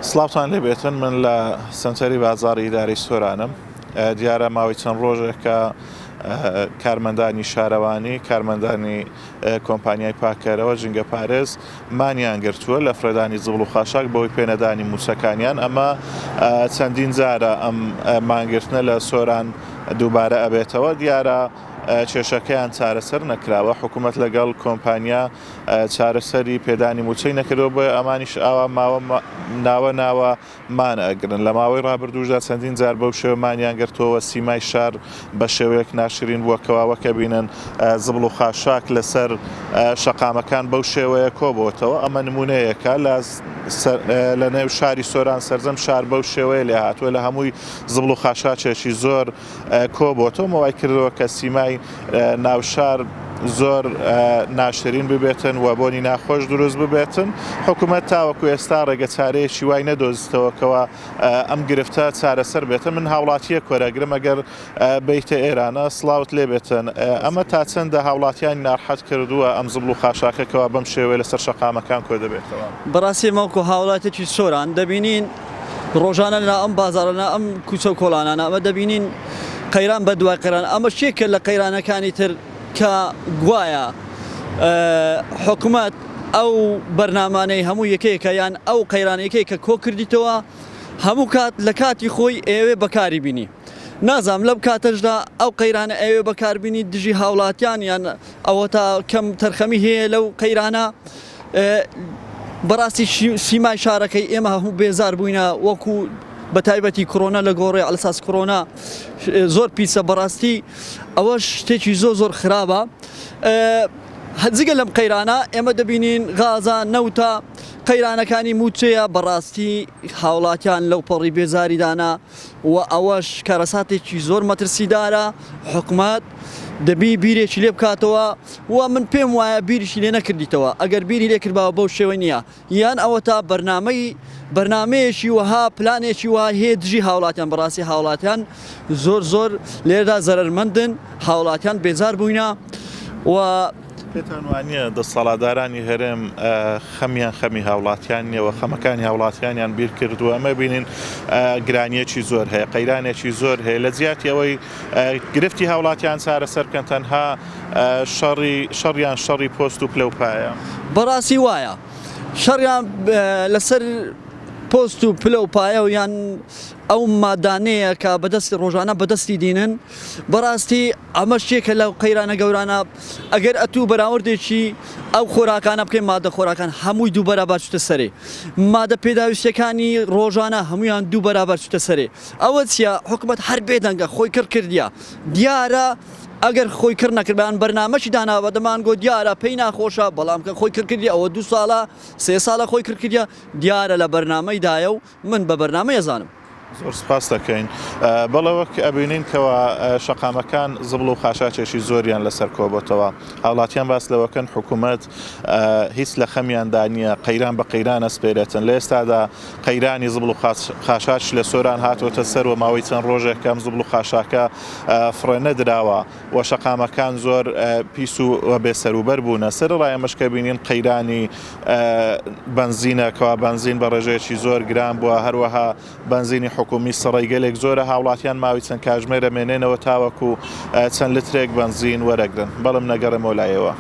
سڵاوتان لێبێتن من لە سنتەری بازاڕی ئیدارەی سۆرانم. دیارە ماوەی چەند ڕۆژێکە کارمەندانی شارەوانی کارمەندانی کۆمپانیای پاکەرەوە جنگە پارێز مانیان گرتووە لە فرەدانی زبڵ و خاشاک بەوەی پێنەدانی موچەکانیان. ئەمە چەندین جارە ئەم مانگرتنە لە سۆران دووبارە ئەبێتەوە. دیارە کێشەکەیان چارەسەر نەکراوە، حکوومەت لەگەڵ کۆمپانیا چارەسەری پێدانی موچەی نەکردەوە، بۆ ئەمانیش ئاوا ناوە مان ئەگرن. لە ماوەی ڕابردووشدا چەندین جار بەو شێوە مانیان گرتەوە سیمای شار بە شێوەیەک ناشرین بووە کەواوەکە بینن زبڵ و خاشاک لەسەر شەقامەکان بەو شێوەیە کۆبووتەوە. ئەمە نمونەیەکە لە نێو شاری سۆران سەرجەم شار بەو شێوەیە لێ هاتووە، لە هەمووی زبڵ و خاشاکێکی زۆر کۆبووتەوە، مەوای کردەوە کە سیمای ناوشار زۆر ناشرین ببێتن و بۆنی ناخۆش دروست ببێتن. حکوومەت تاوەکو ئێستا ڕێگە چارەیەکی وای نەدۆزیتەوەکەوە ئەم گرفتە چارەسەر بێتن. من هاوڵاتیە کۆرەگرم ئەگەر بیتە ئێرانە سڵاوت لێبێتن. ئەمە تا چەندە هاوڵاتیانی ناڕحەت کردووە ئەم زبڵ و خاشاکەکەوە بەم شێوەیە لەسەر شەقامەکان کۆ دەبێتەوە. بەڕاستی ماوەکو هاوڵاتێکی سۆران دەبینین ڕۆژانە لە ئەم بازاڕانە ئەم کوچە و کۆڵانانە ئەمە دەبینین قەیران بە دوای قەیران. ئەمە شتێکە لە قەیرانەکانی تر کە گوایە حکوومەت ئەو بەرنامانەی هەموو یەکەیەکە یان ئەو قەیرانەکەی کە کۆ کردیتەوە هەموو کات لە کاتی خۆی ئێوێ بەکاری بینی. نازام لەم کاتەشدا ئەو قەیرانە ئەوێ بەکاربینی دژی هاوڵاتیان یان ئەوە تا کەم تەرخەمی هەیە لەو قەیرانە. بەڕاستی سیمای شارەکەی ئێمە هەموو بێزار بووینە، وەکو بە تایبەتی کۆرۆنا لە گۆڕێ ئەلساس کۆرۆنا زۆر پیسە. بەڕاستی ئەوە شتێکی زۆر خراپە. جگە لەم قەیرانە ئێمە دەبینین غازە نەوتە قەیرانەکانی موچەیە. بەڕاستی هاوڵاتیان لەو پەڕی بێزاریدانا و ئەوەش کارەساتێکی زۆر مەترسیدارە. حکوومەت دەبی بیرێکی لێ بکاتەوە و من پێم وایە بیریشی لێ نەکردیتەوە. ئەگەر بیری لێکردباوە بەو شێوە نییە، یان ئەوە تا بەرنمەیەکی وەها پلانێکی وها هەیە دژی هاوڵاتیان. بەڕاستی هاوڵاتیان زۆر لێردا زەرمەندن، هاوڵاتیان بێزار بووینە. و پێتان وانە دەسەڵاتدارانی هەرێم خەمی هاوڵاتیان نیەوە، خەمەکانی هاوڵاتیانیان بیر کردووە. ئەمە بینین گرانیەکی زۆر هەیە، قەیرانێکی زۆر هەیە. لە جیاتی ئەوەی گرفتی هاوڵاتیان چارەسەر بکەن تەنها شەڕیان شەڕی پۆست و پلەپایە. بەڕاستی وایە شەڕیان لەسەر پۆست و پلەپایە و یان ئەو مادانەیە کە بەدەستی ڕۆژانە بەدەستی دینن. بەڕاستی ئەمە شتێکە لەو قەیرانە گەورانە ئەگەر ئەتوو بەراوردێکی ئەو خۆراکانە بکەین، مادە خۆراکان هەمووی دوو بەرابەر چتە سەرێ، مادە پێداویستەکانی ڕۆژانە هەمویان دوو بەرابەر چتە سەرێ. ئەوە چیە؟ حکوومەت هەر بێدەنگە خۆی کردیە. دیارە ئەگەر خۆی کرد نەکردیان بەرنامەی داناوە دەمان گۆ دیارە پێی ناخۆشە، بەڵام کە خۆی کردی ئەوە 2 ساڵە 3 ساڵە خۆی کردیە دیارە لە بەرنامەی دایە و من بە بەرنامە ێزانم. زۆر سپاس دەکەین. بەڵەوەک ئەبینین کەەوە شەقامەکان زبڵ و خاشاکێکی زۆریان لەسەر کۆبەتەوە. هاوڵاتیان باس لەوەکەن حکوومەت هیچ لە خەمیاندا نییە قەیران بە قەیران ئەسپێرێتن. لە ئێستادا قەیرانی زبڵ و خاشاک لە سۆران هاتوۆتە سەر و ماوەی چەند ڕۆژێکەم زبڵ و خاشاکە فڕێنە دراوە و شەقامەکان زۆر پیس و بێسەروبەر بوونە. سەر ڕایەمەشکە بینین قەیرانی بنزینەکەوە بنزین بە ڕێژەیەکی زۆر گران بووە، هەروەها بنزینی حکومی سڕێگەلێک زۆرە هاوڵاتیان ماوەی چەند کاتژمێرە مێنێنەوە تاوەکو چەند لترێک بنزین وەرەگرن. بەڵام نەگەڕێمەوە لایەوە.